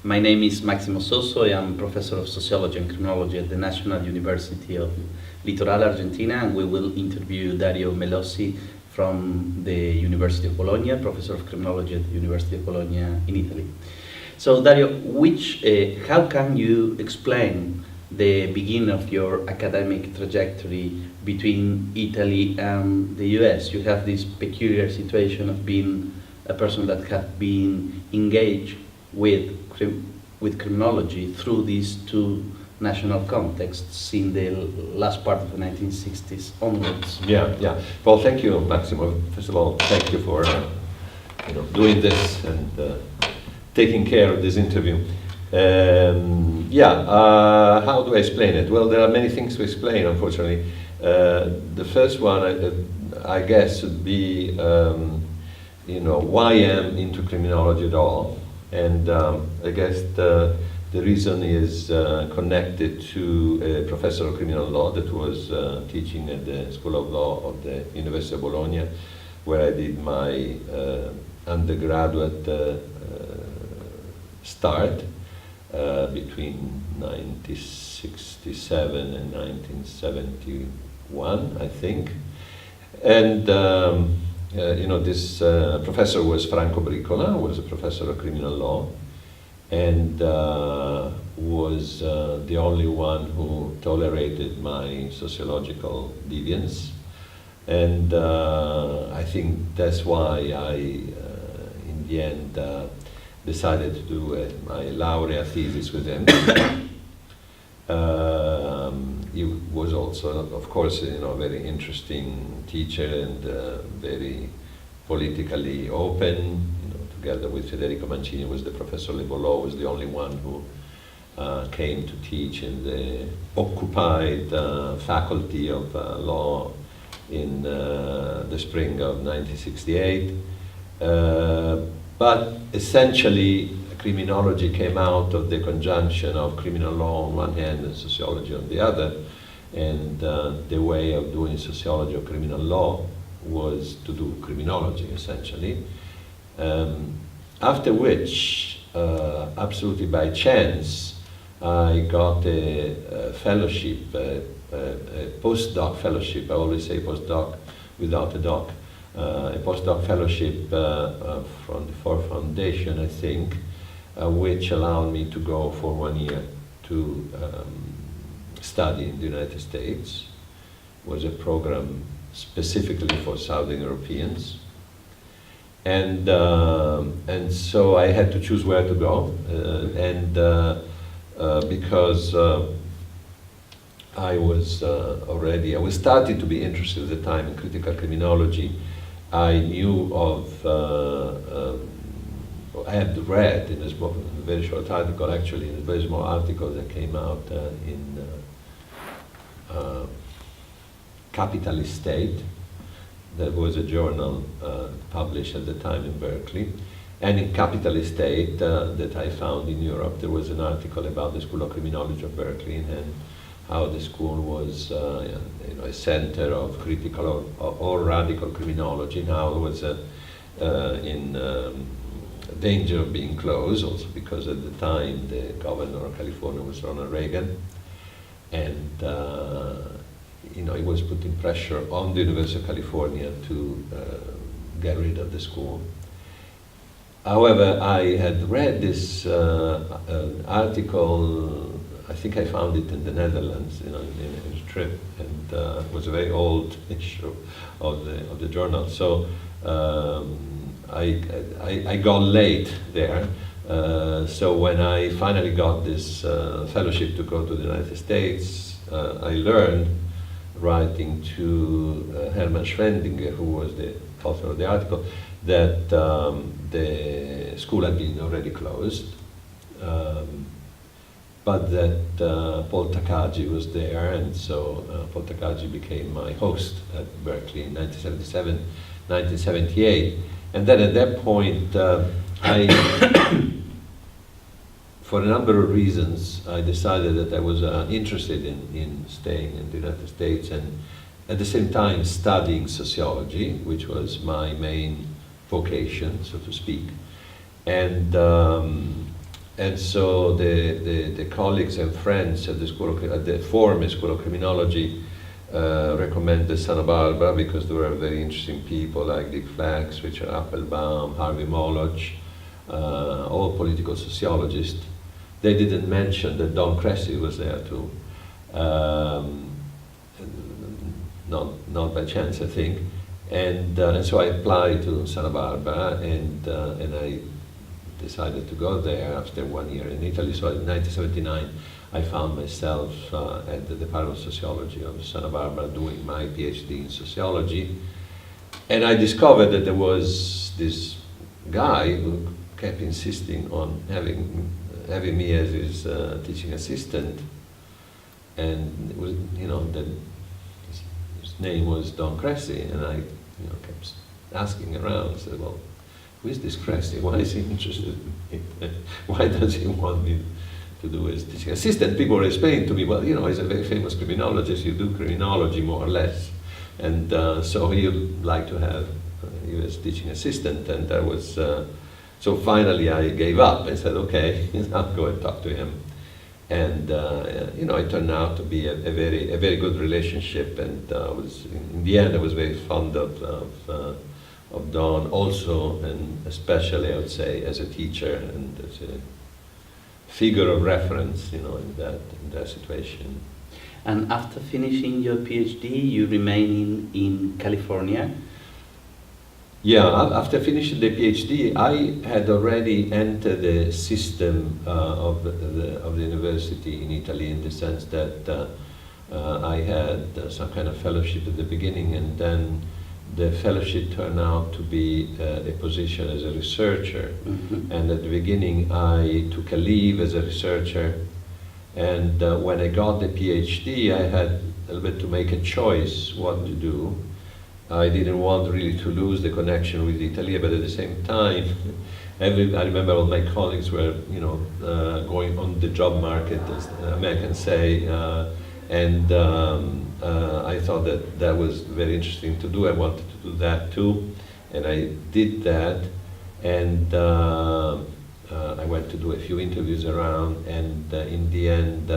My name is Máximo Sozzo. I am professor of Sociology and Criminology at the National University of Litoral, Argentina, and we will interview Dario Melossi from the University of Bologna, professor of Criminology at the University of Bologna in Italy. So Dario, how can you explain the beginning of your academic trajectory between Italy and the US? You have this peculiar situation of being a person that had been engaged with criminology through these two national contexts in the last part of the 1960s onwards. Yeah. Well, thank you, Maximo. First of all, thank you for doing this and taking care of this interview. How do I explain it? Well, there are many things to explain, unfortunately. The first one, I guess, would be why I'm into criminology at all. And I guess the reason is connected to a professor of criminal law that was teaching at the School of Law of the University of Bologna, where I did my undergraduate start between 1967 and 1971, I think. And this professor was Franco Bricola, was a professor of criminal law, and was the only one who tolerated my sociological deviance. And I think that's why I, in the end, decided to do my laurea thesis with him. He was also, of course, a very interesting teacher and very politically open. Together with Federico Mancini, was the professor of labor law, was the only one who came to teach in the occupied faculty of law in the spring of 1968. But essentially, criminology came out of the conjunction of criminal law on one hand and sociology on the other. And the way of doing sociology or criminal law was to do criminology, essentially. After which, absolutely by chance, I got a fellowship, a postdoc fellowship. I always say postdoc without a doc. A postdoc fellowship from the Ford Foundation, I think, which allowed me to go for 1 year to study in the United States. It was a program specifically for Southern Europeans. And so I had to choose where to go. Because I was starting to be interested at the time in critical criminology. I knew of, I had read in a very short article, actually, in a very small article that came out in Capitalist State. That was a journal published at the time in Berkeley. And in Capitalist State that I found in Europe, there was an article about the School of Criminology of Berkeley and how the school was a center of critical or radical criminology. Now it was in danger of being closed, also because at the time the governor of California was Ronald Reagan. And it was putting pressure on the University of California to get rid of the school. However, I had read this article. I think I found it in the Netherlands, in a trip, and it was a very old issue of the journal. So I got late there. So when I finally got this fellowship to go to the United States, I learned, writing to Hermann Schwendinger, who was the author of the article, that the school had been already closed, but that Paul Takagi was there, and so Paul Takagi became my host at Berkeley in 1977, 1978. And then at that point, for a number of reasons, I decided that I was interested in staying in the United States and at the same time studying sociology, which was my main vocation, so to speak. And and so the colleagues and friends at the at the former School of Criminology recommended Santa Barbara because there were very interesting people like Dick Flax, Richard Appelbaum, Harvey Moloch, all political sociologists. They didn't mention that Don Cressy was there too. Not by chance, I think. And so I applied to Santa Barbara, and I decided to go there after 1 year in Italy. So in 1979, I found myself at the Department of Sociology of Santa Barbara doing my PhD in sociology. And I discovered that there was this guy who kept insisting on having me as his teaching assistant. And it was, that his name was Don Cressy, and I kept asking around. I said, well, who is this Cressy? Why is he interested in me? Why does he want me to do his teaching assistant? People were explaining to me, well, he's a very famous criminologist, you do criminology more or less. And so he would like to have you as teaching assistant, and that was, so finally I gave up and said, okay, I'll go and talk to him. And it turned out to be a very good relationship, and was in the end I was very fond of Don also, and especially I would say as a teacher and as a figure of reference, in that situation. And after finishing your PhD, you remain in California. Yeah, after finishing the PhD, I had already entered the system of the university in Italy, in the sense that I had some kind of fellowship at the beginning, and then the fellowship turned out to be a position as a researcher. Mm-hmm. And at the beginning, I took a leave as a researcher, and when I got the PhD, I had a little bit to make a choice what to do. I didn't want really to lose the connection with Italy, but at the same time, I remember all my colleagues were, going on the job market, as Americans say, and I thought that was very interesting to do. I wanted to do that too, and I did that, and I went to do a few interviews around, and in the end,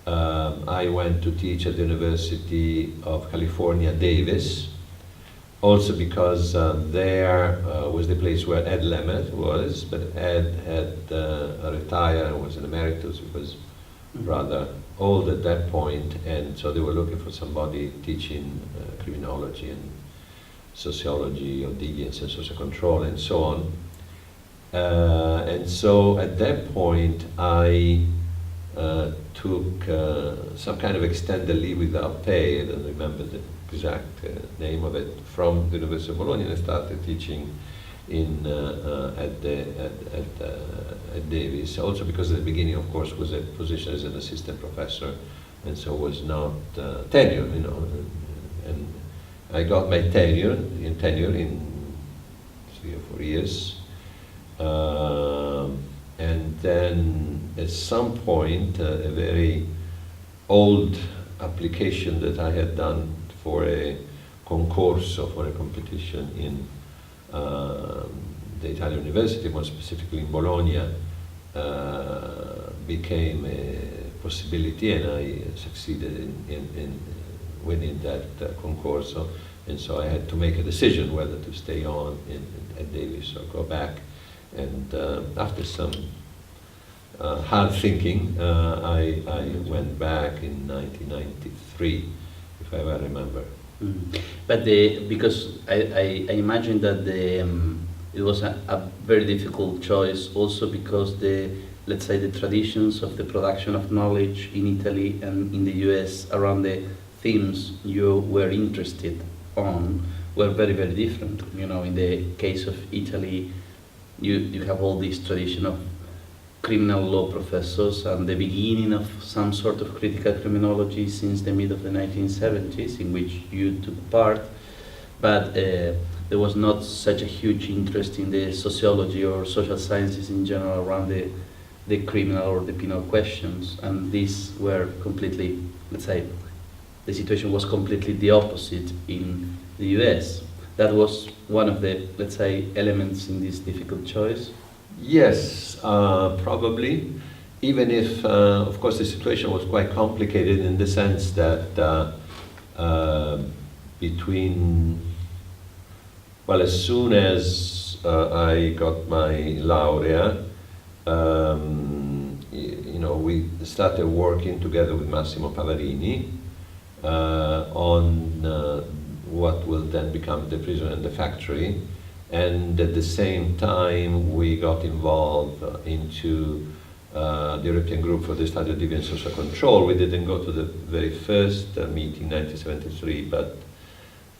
I went to teach at the University of California, Davis, also because there was the place where Ed Lemmet was, but Ed had retired and was an emeritus. He was rather old at that point, and so they were looking for somebody teaching criminology and sociology of deviance and social control and so on. And so at that point, I took some kind of extended leave without pay. I don't remember the exact name of it, from the University of Bologna, and I started teaching at Davis. Also because at the beginning, of course, was a position as an assistant professor, and so was not tenure, and I got my tenure in 3 or 4 years. And then at some point, a very old application that I had done for a concorso, for a competition in the Italian University, more specifically in Bologna, became a possibility, and I succeeded in winning that concorso. And so I had to make a decision whether to stay on at Davis or go back. And after some hard thinking, I went back in 1993, if I well remember. Mm. But because I imagine that it was a very difficult choice, also because let's say the traditions of the production of knowledge in Italy and in the US around the themes you were interested on were very, very different. In the case of Italy, you have all this tradition of criminal law professors and the beginning of some sort of critical criminology since the mid of the 1970s, in which you took part, but there was not such a huge interest in the sociology or social sciences in general around the criminal or the penal questions, and these were completely, let's say, the situation was completely the opposite in the US. That was one of the, let's say, elements in this difficult choice. Yes, probably. Even if, of course, the situation was quite complicated in the sense that between, well, as soon as I got my laurea, we started working together with Massimo Pavarini on what will then become the prison and the factory. And at the same time, we got involved into the European Group for the Study of Deviant Social Control. We didn't go to the very first meeting, 1973, but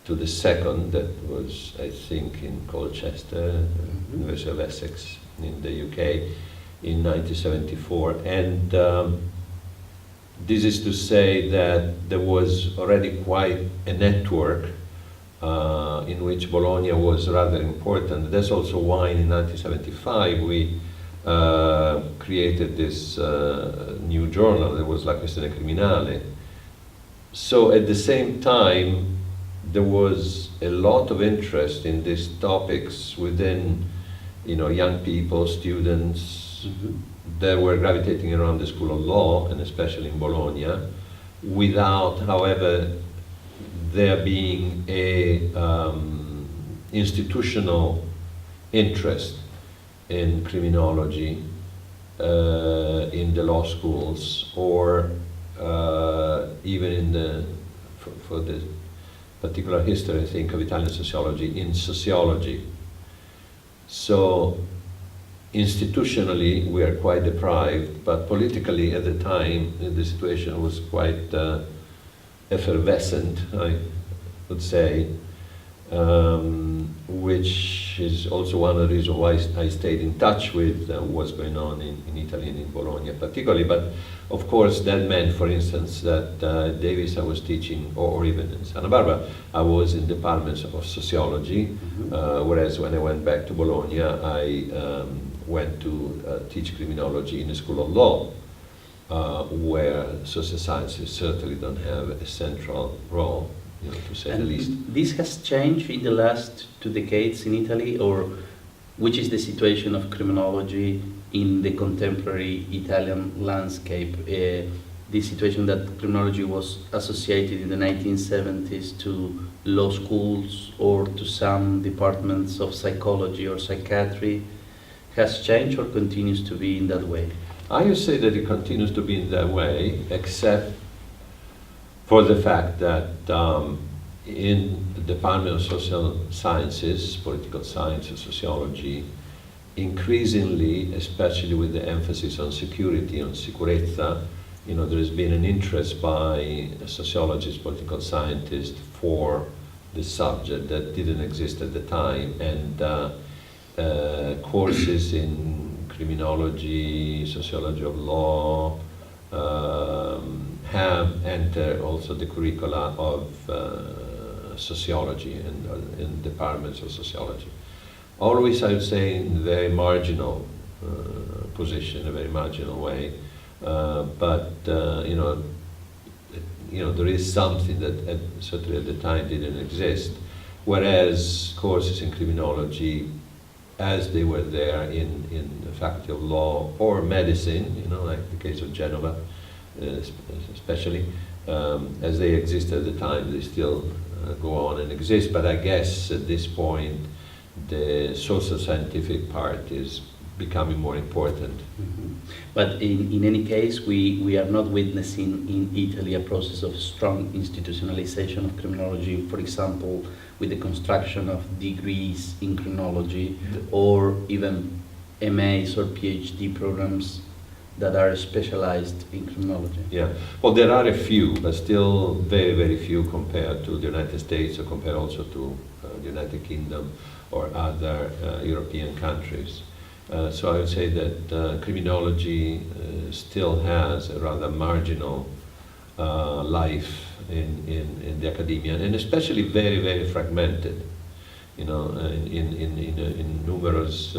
to the second, that was, I think, in Colchester, University of Essex in the UK, in 1974. And this is to say that there was already quite a network in which Bologna was rather important. That's also why in 1975 we created this new journal that was La Questione Criminale. So at the same time, there was a lot of interest in these topics within, young people, students that were gravitating around the School of Law, and especially in Bologna, without, however, there being a institutional interest in criminology in the law schools, or even in for the particular history, I think, of Italian sociology, in sociology. So institutionally we are quite deprived, but politically at the time the situation was quite effervescent, I would say, which is also one of the reasons why I stayed in touch with what's going on in Italy and in Bologna particularly. But of course that meant, for instance, that Davis I was teaching, or even in Santa Barbara, I was in departments of sociology, whereas when I went back to Bologna, I went to teach criminology in the School of Law, where social sciences certainly don't have a central role, to say the least. This has changed in the last 2 decades in Italy, or which is the situation of criminology in the contemporary Italian landscape? The situation that criminology was associated in the 1970s to law schools or to some departments of psychology or psychiatry has changed or continues to be in that way? I would say that it continues to be in that way, except for the fact that in the Department of Social Sciences, Political Science and Sociology, increasingly, especially with the emphasis on security, on sicurezza, there has been an interest by sociologists, political scientists for the subject that didn't exist at the time, and courses in criminology, sociology of law, have entered also the curricula of sociology and in departments of sociology. Always, I would say, in a very marginal position, a very marginal way, but there is something that certainly at the time didn't exist. Whereas courses in criminology, as they were there in the Faculty of Law or Medicine, like the case of Genova, especially, as they existed at the time, they still go on and exist. But I guess at this point, the social scientific part is becoming more important. But in any case, we are not witnessing in Italy a process of strong institutionalization of criminology, for example, with the construction of degrees in criminology, or even MAs or PhD programs that are specialized in criminology. Yeah, well, there are a few, but still very, very few compared to the United States, or compared also to the United Kingdom or other European countries. So I would say that criminology still has a rather marginal life in the academia, and especially very, very fragmented, in numerous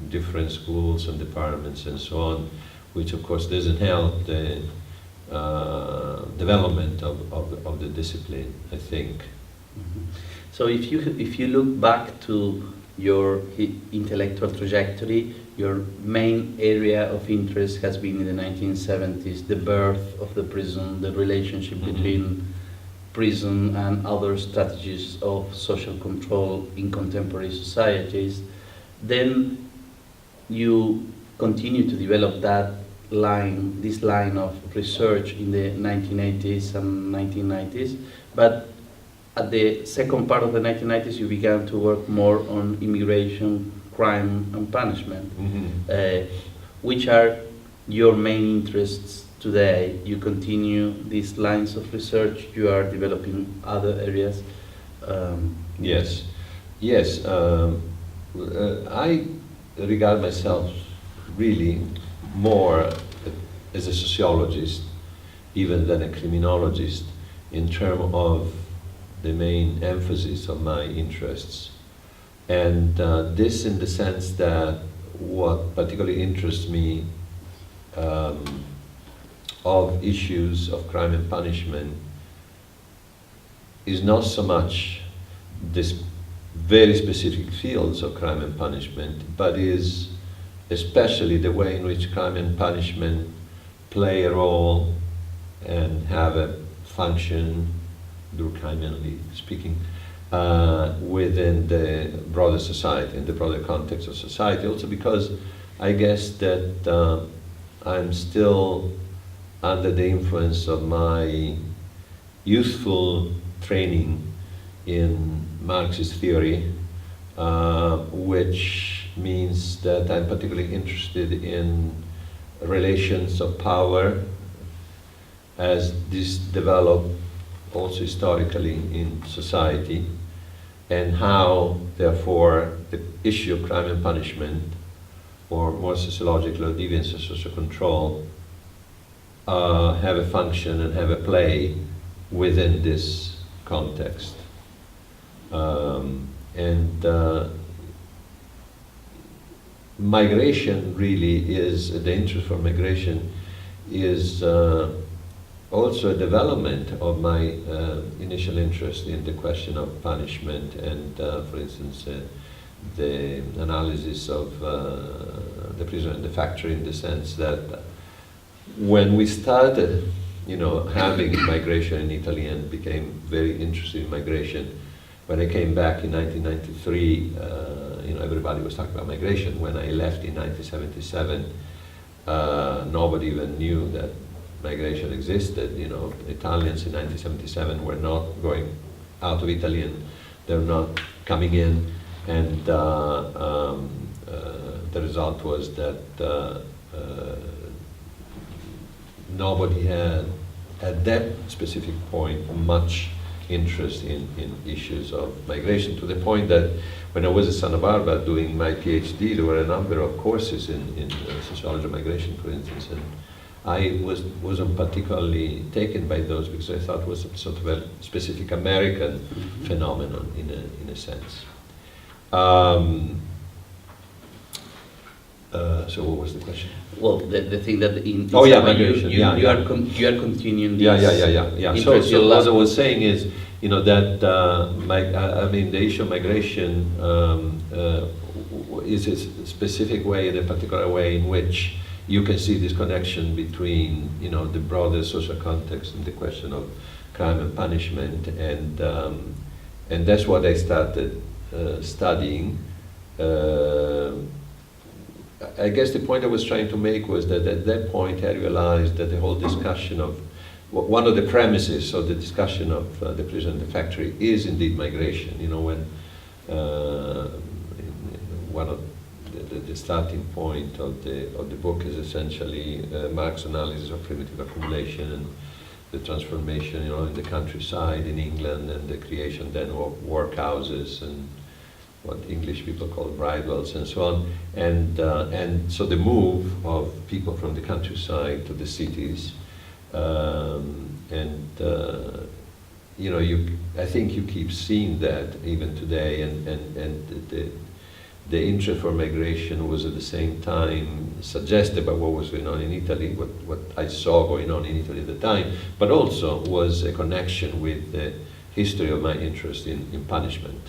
different schools and departments and so on, which of course doesn't help the development of the discipline, I think. So if you look back to your intellectual trajectory, your main area of interest has been in the 1970s, the birth of the prison, the relationship between prison and other strategies of social control in contemporary societies. Then you continue to develop this line of research in the 1980s and 1990s, but at the second part of the 1990s you began to work more on immigration, crime and punishment. Which are your main interests today? You continue these lines of research, you are developing other areas? Yes. I regard myself really more as a sociologist even than a criminologist in terms of the main emphasis of my interests. And this in the sense that what particularly interests me of issues of crime and punishment is not so much this very specific fields of crime and punishment, but is especially the way in which crime and punishment play a role and have a function, Durkheimianly speaking, within the broader society, in the broader context of society. Also because I guess that I'm still under the influence of my youthful training in Marxist theory, which means that I'm particularly interested in relations of power as this developed also historically in society, and how, therefore, the issue of crime and punishment, or more sociologically, or deviance and social control, have a function and have a play within this context. Migration really is, the interest for migration is also a development of my initial interest in the question of punishment and, for instance, the analysis of the prison and the factory, in the sense that when we started, having migration in Italy and became very interested in migration, when I came back in 1993, everybody was talking about migration. When I left in 1977, nobody even knew that migration existed. Italians in 1977 were not going out of Italy, and they're not coming in, and the result was that nobody had, at that specific point, much interest in issues of migration, to the point that when I was at Santa Barbara doing my PhD, there were a number of courses in sociology of migration, for instance, and I wasn't particularly taken by those because I thought it was sort of a specific American phenomenon in a sense. So what was the question? Well, the thing that in migration. you are continuing this. Yeah. So what I was saying is, that the issue of migration is a specific way, in a particular way, in which you can see this connection between, the broader social context and the question of crime and punishment, and that's what I started studying. I guess the point I was trying to make was that at that point I realized that the whole discussion of, one of the premises of the discussion of the prison and the factory is indeed migration. When one of the starting point of the book is essentially Marx's analysis of primitive accumulation and the transformation, in the countryside in England, and the creation then of workhouses and what English people call bridewells and so on, and so the move of people from the countryside to the cities, I think you keep seeing that even today, and the interest for migration was at the same time suggested by what was going on in Italy, what I saw going on in Italy at the time, but also was a connection with the history of my interest in punishment.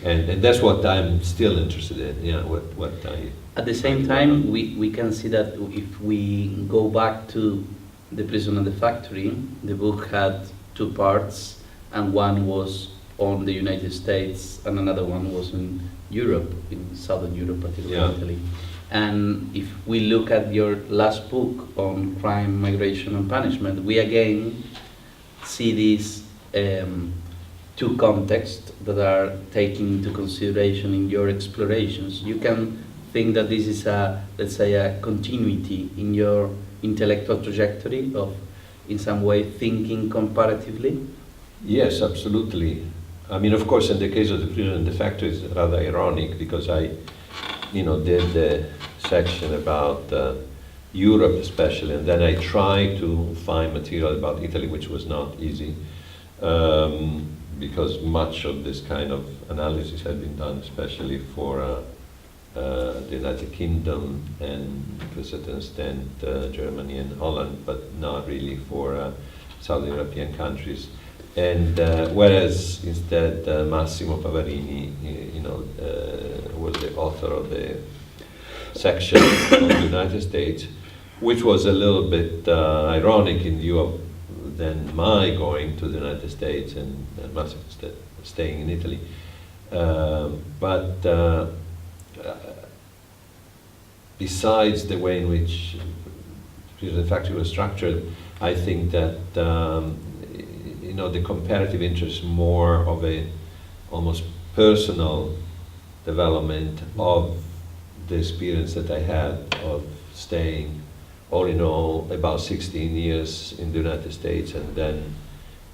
And that's what I'm still interested in. Yeah, what I. At the same time, we can see that if we go back to The Prison and the Factory, the book had two parts, and one was on the United States and another one was in Europe, in Southern Europe, particularly Italy. And if we look at your last book on crime, migration and punishment, we again see these two contexts that are taken into consideration in your explorations. You can think that this is a, let's say, a continuity in your intellectual trajectory of, in some way, thinking comparatively? Yes, absolutely. I mean, of course, in the case of The Prison and the Factory, it's rather ironic because I, did the section about Europe especially, and then I tried to find material about Italy, which was not easy, because much of this kind of analysis had been done, especially for the United Kingdom and to a certain extent Germany and Holland, but not really for Southern European countries. And whereas instead Massimo Pavarini, was the author of the section on the United States, which was a little bit ironic in view of then my going to the United States and Massimo staying in Italy. But besides the way in which the factory was structured, I think that the comparative interest more of a almost personal development of the experience that I had of staying all in all about 16 years in the United States and then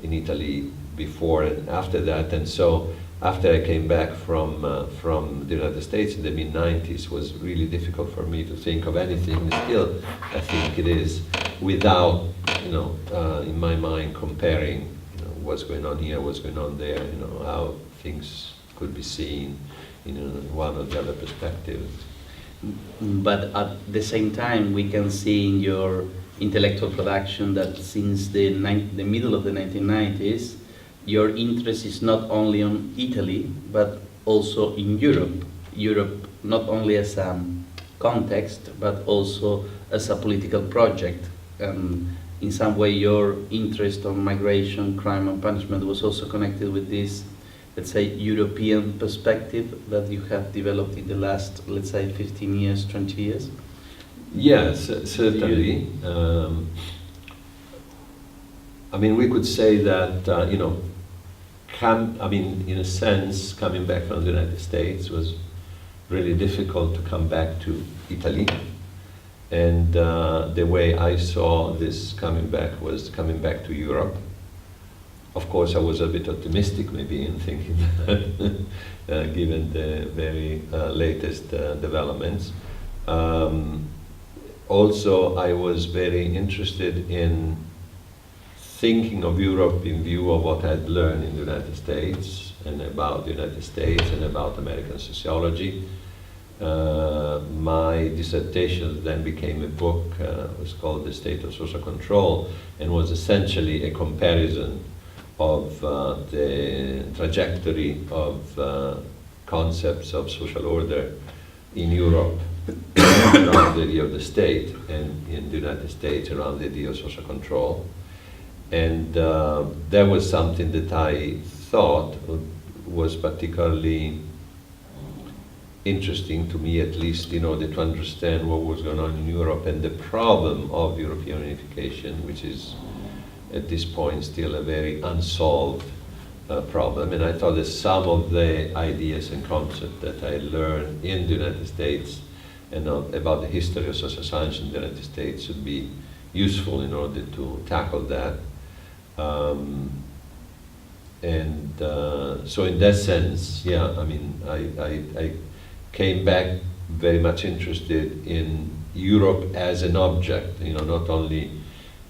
in Italy before and after that. And so after I came back from the United States in the mid-90s, was really difficult for me to think of anything, still I think it is, without, in my mind comparing, what's going on here, what's going on there, how things could be seen in one or the other perspective. But at the same time, we can see in your intellectual production that since the middle of the 1990s, your interest is not only on Italy, but also in Europe. Europe not only as a context, but also as a political project. In some way, your interest on migration, crime and punishment was also connected with this, let's say, European perspective that you have developed in the last, let's say, 15 years, 20 years? Yes, certainly. I mean, we could say that, in a sense, coming back from the United States was really difficult to come back to Italy. And the way I saw this coming back was coming back to Europe. Of course, I was a bit optimistic maybe in thinking that, given the very latest developments. Also, I was very interested in thinking of Europe in view of what I'd learned in the United States and about the United States and about American sociology. My dissertation then became a book, it was called The State of Social Control, and was essentially a comparison of the trajectory of concepts of social order in Europe around the idea of the state, and in the United States around the idea of social control. And that was something that I thought was particularly interesting to me, at least in order to understand what was going on in Europe and the problem of European unification, which is at this point still a very unsolved problem. And I thought that some of the ideas and concepts that I learned in the United States and about the history of social science in the United States would be useful in order to tackle that. So in that sense, I came back very much interested in Europe as an object, not only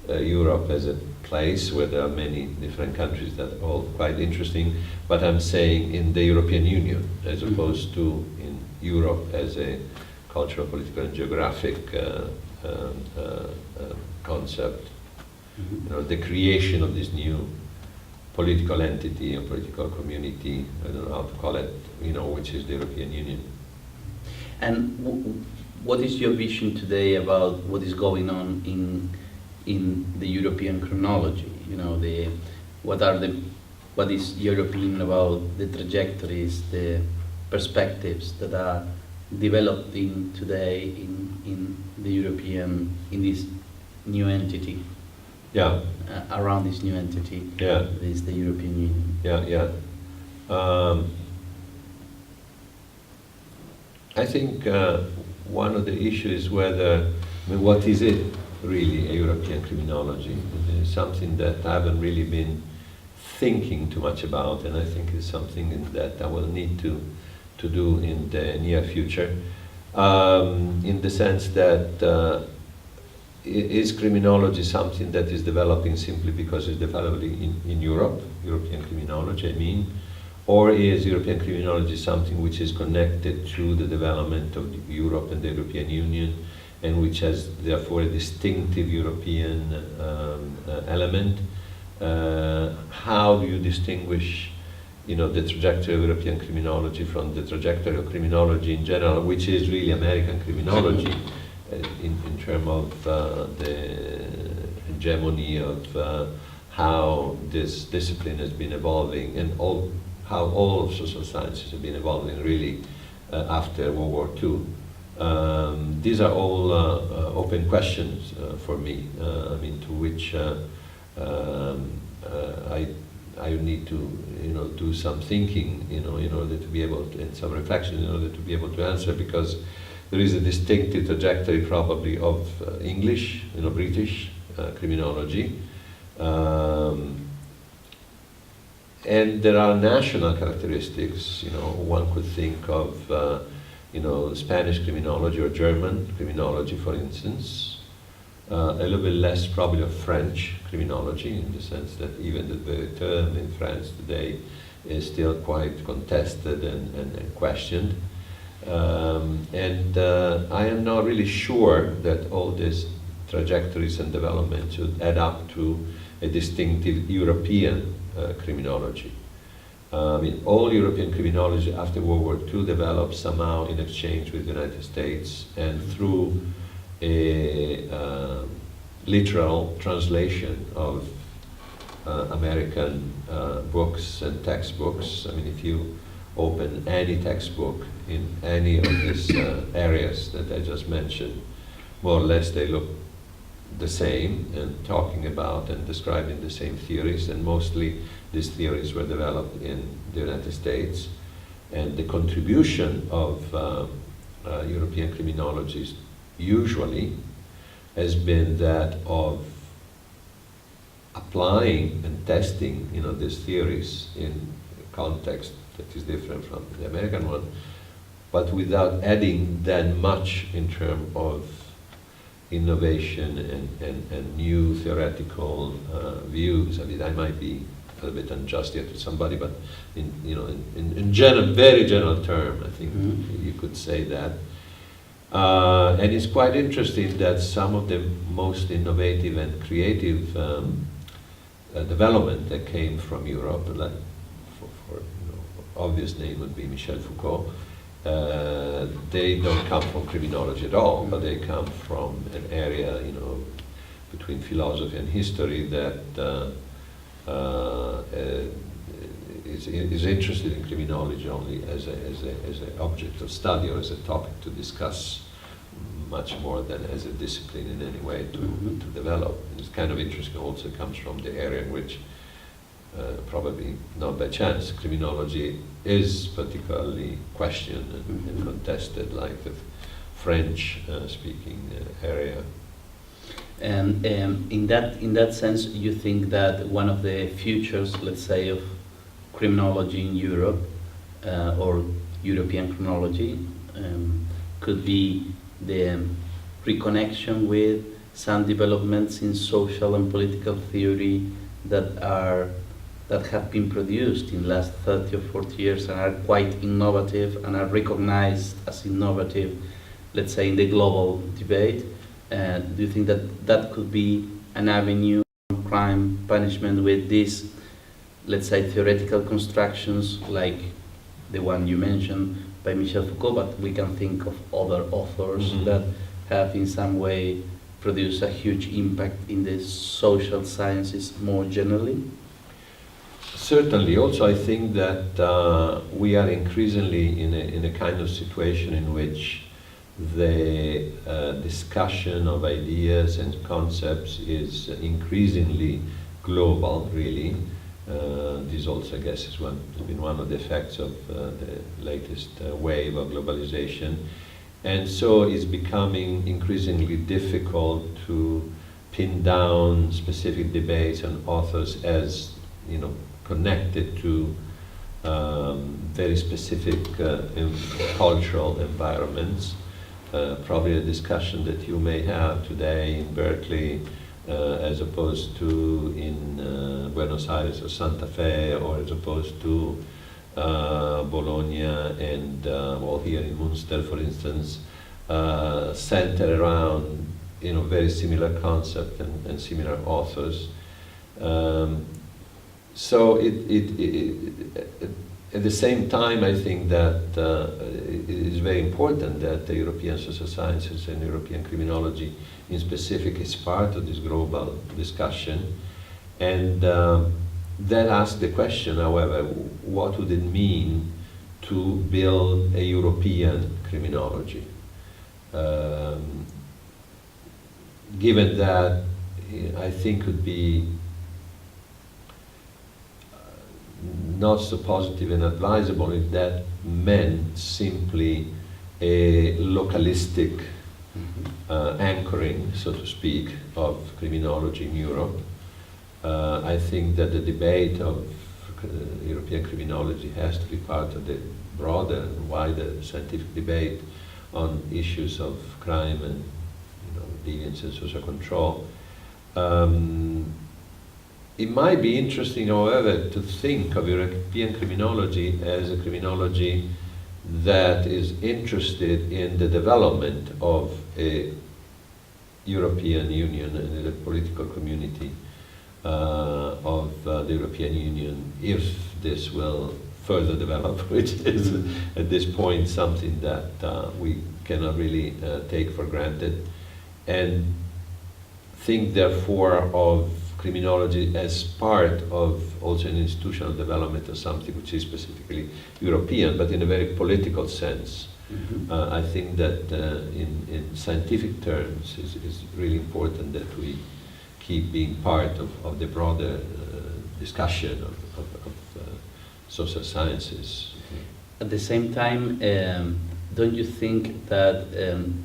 Europe as a place where there are many different countries that are all quite interesting, but I'm saying in the European Union as opposed to in Europe as a cultural, political and geographic concept. The creation of this new political entity or political community, I don't know how to call it, which is the European Union. And what is your vision today about what is going on in the European criminology? What is European about the trajectories, the perspectives that are developing today in the European, in this new entity? Yeah. Around this new entity, yeah, is the European Union. Yeah. I think one of the issues is what is it really, a European criminology? It is something that I haven't really been thinking too much about, and I think it's something that I will need to do in the near future, in the sense that is criminology something that is developing simply because it's developing in Europe, European criminology, I mean, or is European criminology something which is connected to the development of Europe and the European Union, and which has therefore a distinctive European element? How do you distinguish, the trajectory of European criminology from the trajectory of criminology in general, which is really American criminology, in terms of the hegemony of how this discipline has been evolving, and how all social sciences have been evolving really after World War II. These are all open questions for me, to which I need to do some thinking, in order to be able to, and some reflection in order to be able to answer, because there is a distinctive trajectory probably of English, British criminology, and there are national characteristics. One could think of Spanish criminology or German criminology, for instance. A little bit less probably of French criminology, in the sense that even the term in France today is still quite contested and questioned. And I am not really sure that all these trajectories and developments should add up to a distinctive European criminology. All European criminology after World War II developed somehow in exchange with the United States, and through a literal translation of American books and textbooks. If you open any textbook in any of these areas that I just mentioned, more or less they look the same, and talking about and describing the same theories, and mostly these theories were developed in the United States. And the contribution of European criminologists usually has been that of applying and testing, these theories in a context that is different from the American one, but without adding that much in terms of innovation and new theoretical views. I might be a little bit unjust here to somebody, but in very general term, I think you could say that. And it's quite interesting that some of the most innovative and creative development that came from Europe, like for obvious name would be Michel Foucault. They don't come from criminology at all, but they come from an area, between philosophy and history that is interested in criminology only as an object of study or as a topic to discuss, much more than as a discipline in any way to develop. And it's kind of interesting. Also comes from the area in which, probably not by chance, criminology is particularly questioned and contested, like the French-speaking area. And in that sense, you think that one of the futures, let's say, of criminology in Europe, or European criminology, could be the reconnection with some developments in social and political theory that have been produced in the last 30 or 40 years and are quite innovative and are recognized as innovative, let's say, in the global debate. Do you think that could be an avenue of crime punishment with this let's say, theoretical constructions like the one you mentioned by Michel Foucault, but we can think of other authors that have in some way produced a huge impact in the social sciences more generally? Certainly. Also, I think that we are increasingly in a kind of situation in which the discussion of ideas and concepts is increasingly global, really. This also, I guess, has been one of the effects of the latest wave of globalization. And so it's becoming increasingly difficult to pin down specific debates and authors as, connected to very specific cultural environments. Probably a discussion that you may have today in Berkeley as opposed to in Buenos Aires or Santa Fe, or as opposed to Bologna and here in Munster, for instance, center around very similar concept and similar authors. So at the same time, I think that it is very important that the European social sciences and European criminology in specific is part of this global discussion. And that asks the question, however, what would it mean to build a European criminology? Given that I think it would be not so positive and advisable if that meant simply a localistic anchoring, so to speak, of criminology in Europe. I think that the debate of European criminology has to be part of the broader and wider scientific debate on issues of crime and deviance and social control. It might be interesting, however, to think of European criminology as a criminology that is interested in the development of a European Union and the political community of the European Union, if this will further develop, which is at this point something that we cannot really take for granted, and think therefore of criminology as part of also an institutional development of something which is specifically European, but in a very political sense. I think that in scientific terms it's really important that we keep being part of the broader discussion of social sciences. At the same time, don't you think that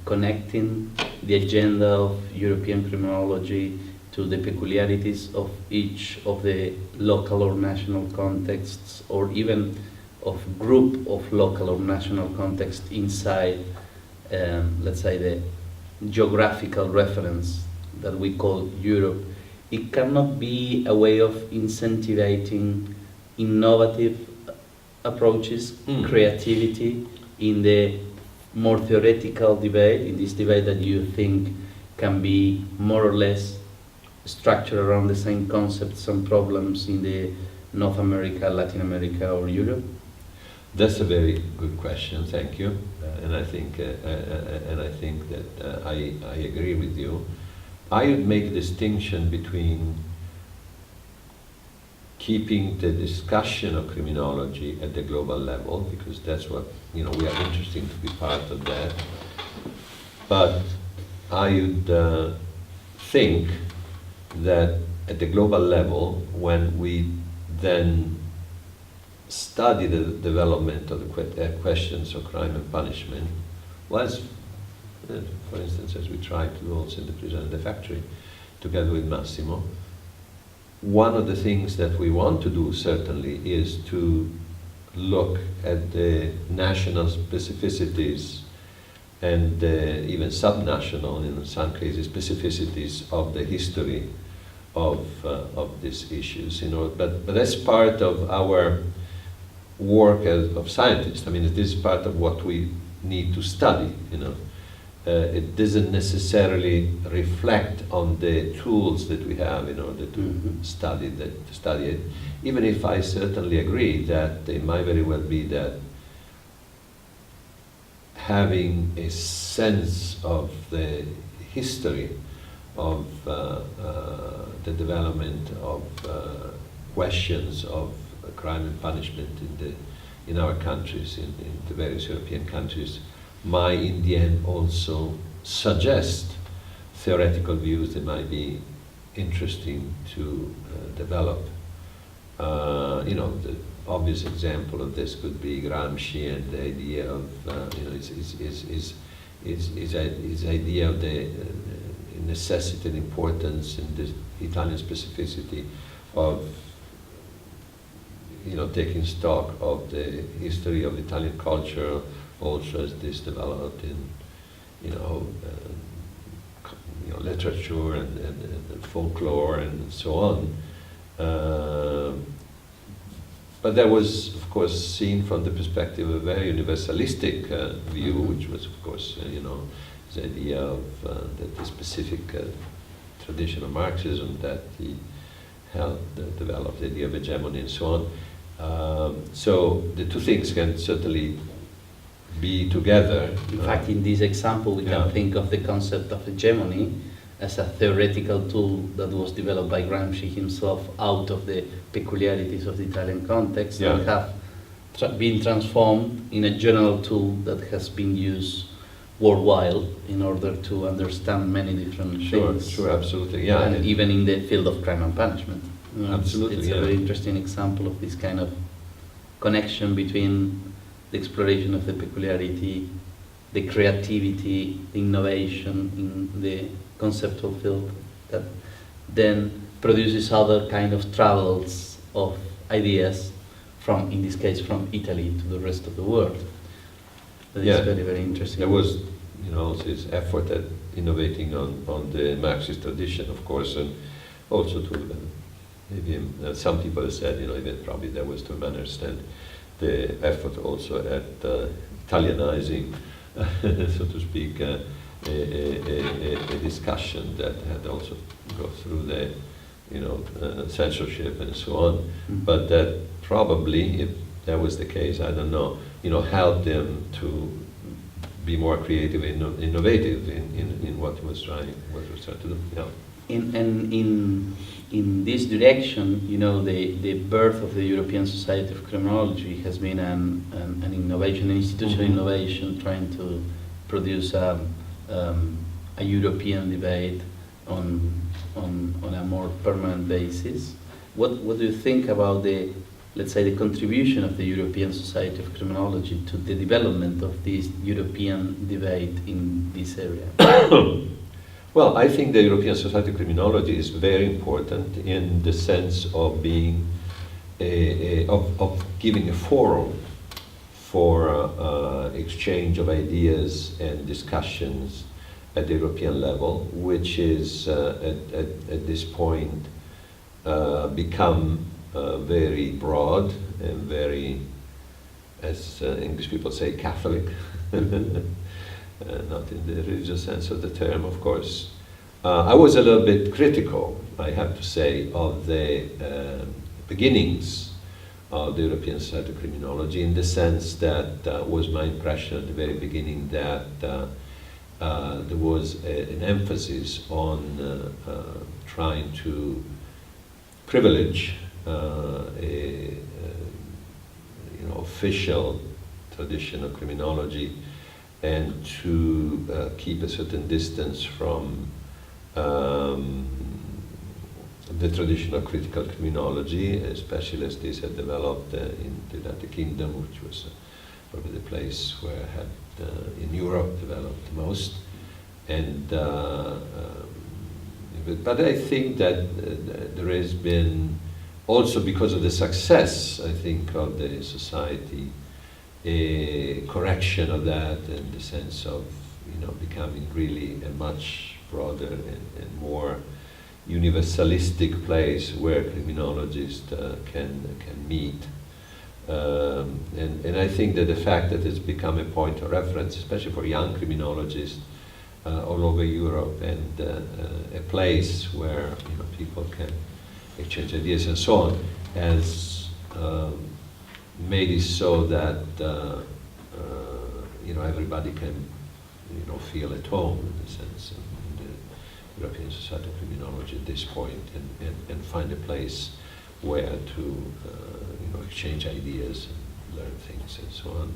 connecting the agenda of European criminology to the peculiarities of each of the local or national contexts, or even of group of local or national contexts inside, let's say, the geographical reference that we call Europe, it cannot be a way of incentivizing innovative approaches, creativity in the more theoretical debate, in this debate that you think can be more or less structured around the same concepts and problems in the North America, Latin America, or Europe? That's a very good question. Thank you, and I think that I agree with you. I would make a distinction between keeping the discussion of criminology at the global level, because that's what we are interested to be part of that. But I would think that at the global level, when we then study the development of the questions of crime and punishment, was, for instance, as we try to do also in the prison and the factory, together with Massimo, one of the things that we want to do certainly is to look at the national specificities and even subnational, in some cases, specificities of the history of these issues. But that's part of our work of scientists. I mean, this is part of what we need to study. it doesn't necessarily reflect on the tools that we have in order to study it. Even if I certainly agree that it might very well be that having a sense of the history of the development of questions of crime and punishment in our countries, in the various European countries, might in the end also suggest theoretical views that might be interesting to develop. The obvious example of this could be Gramsci and the idea of his idea of the necessity and importance and the Italian specificity of taking stock of the history of Italian culture, also as this developed in literature and folklore and so on. But that was, of course, seen from the perspective of a very universalistic view, which was, of course, the idea of the specific tradition of Marxism that he helped develop, the idea of hegemony and so on. So the two things can certainly be together. In fact, in this example, we can think of the concept of hegemony as a theoretical tool that was developed by Gramsci himself out of the peculiarities of the Italian context and have been transformed in a general tool that has been used worldwide in order to understand many different things. Sure, absolutely, yeah. And even in the field of crime and punishment. Absolutely, it's a very interesting example of this kind of connection between the exploration of the peculiarity, the creativity, the innovation in the conceptual field that then produces other kind of travels of ideas from, in this case, from Italy to the rest of the world. That is very, very interesting. There was, also his effort at innovating on the Marxist tradition, of course, and also to maybe some people have said, even probably that was to understand the effort also at Italianizing, so to speak, a discussion that had also go through the censorship and so on, but that probably, if that was the case, I don't know, helped them to be more creative and innovative in what was trying to do. In this direction, the birth of the European Society of Criminology has been an innovation, an institutional innovation, trying to produce a European debate on a more permanent basis. What do you think about let's say, the contribution of the European Society of Criminology to the development of this European debate in this area? Well, I think the European Society of Criminology is very important in the sense of being of giving a forum for exchange of ideas and discussions at the European level, which is at this point become very broad and very, as English people say, Catholic. Not in the religious sense of the term, of course. I was a little bit critical, I have to say, of the beginnings of the European Society of Criminology, in the sense that was my impression at the very beginning that there was an emphasis on trying to privilege official tradition of criminology and to keep a certain distance from the tradition of critical criminology, especially as this had developed in the United Kingdom, which was probably the place where it had in Europe developed the most. And but I think that there has been, also because of the success, I think, of the society, a correction of that in the sense of becoming really a much broader and more universalistic place where criminologists can meet. And I think that the fact that it's become a point of reference, especially for young criminologists, all over Europe, and a place where people can exchange ideas and so on, has made it so that everybody can feel at home, in a sense, in the European Society of Criminology at this point, and find a place where to exchange ideas and learn things and so on.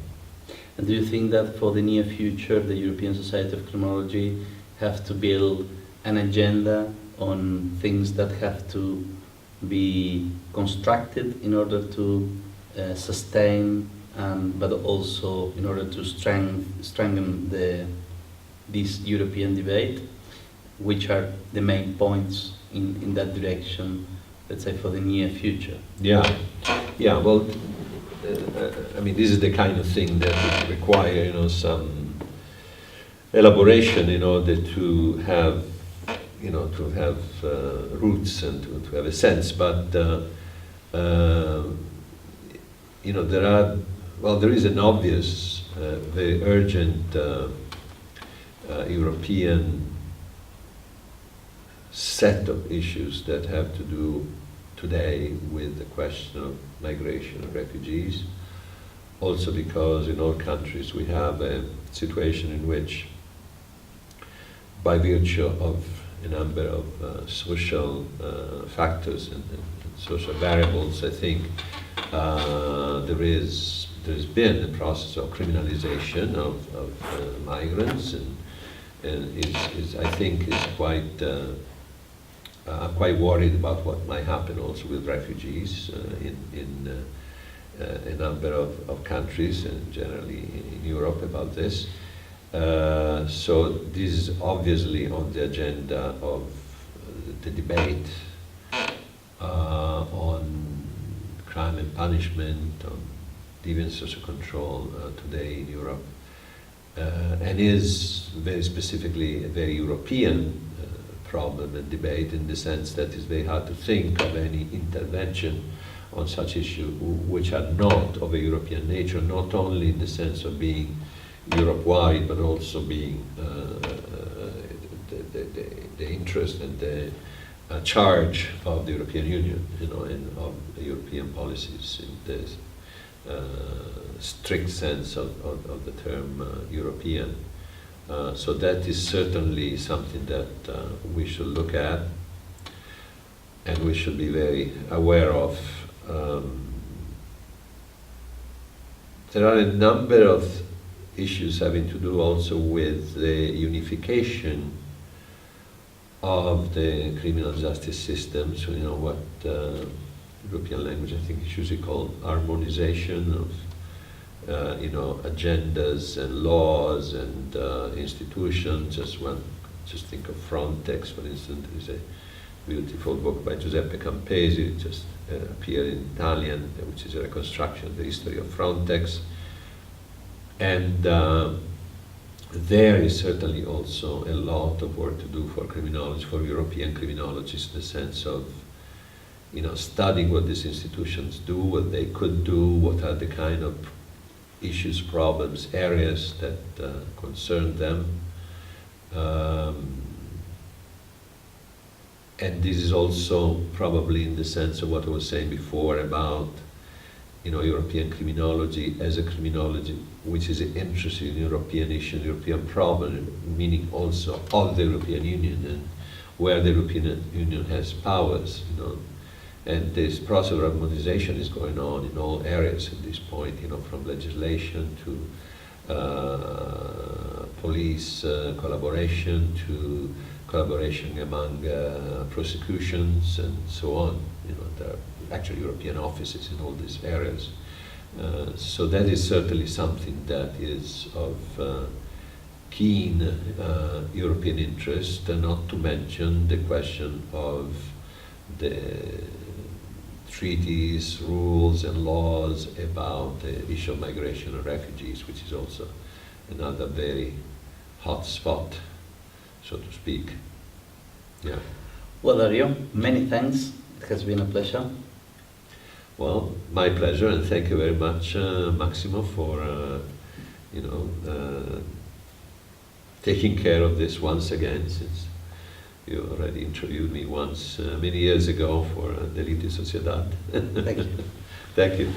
And do you think that for the near future the European Society of Criminology have to build an agenda on things that have to be constructed in order to sustain, but also in order to strengthen this European debate? Which are the main points in that direction, let's say, for the near future? Yeah. Well, this is the kind of thing that would require, some elaboration in order to have, roots and to have a sense. But there is an obvious, very urgent European set of issues that have to do today with the question of migration and refugees. Also because in all countries we have a situation in which, by virtue of a number of social factors and social variables, I think there's been a process of criminalization of migrants, and I think is quite. I'm quite worried about what might happen also with refugees in a number of countries, and generally in Europe about this. So this is obviously on the agenda of the debate on crime and punishment, on deviant social control today in Europe, and is very specifically a very European problem and debate, in the sense that it's very hard to think of any intervention on such issues which are not of a European nature, not only in the sense of being Europe-wide, but also being the interest and the charge of the European Union, and of the European policies in the strict sense of the term European. So that is certainly something that we should look at, and we should be very aware of. There are a number of issues having to do also with the unification of the criminal justice system. So what European language I think is usually called harmonization of agendas and laws and institutions. Just think of Frontex, for instance. There is a beautiful book by Giuseppe Campesi, it just appeared in Italian, which is a reconstruction of the history of Frontex. And there is certainly also a lot of work to do for criminology, for European criminologists, in the sense of studying what these institutions do, what they could do, what are the kind of issues, problems, areas that concern them. And this is also probably in the sense of what I was saying before about European criminology as a criminology which is interested in European issues, European problem, meaning also of the European Union, and where the European Union has powers, And this process of harmonization is going on in all areas at this point, from legislation to police collaboration, to collaboration among prosecutions and so on. There are actually European offices in all these areas. So that is certainly something that is of keen European interest, and not to mention the question of the treaties, rules and laws about the issue of migration and refugees, which is also another very hot spot, so to speak. Yeah. Well, Dario, many thanks. It has been a pleasure. Well, my pleasure, and thank you very much, Maximo, for taking care of this once again, since you already interviewed me once many years ago for Delito y Sociedad. Thank you. Thank you.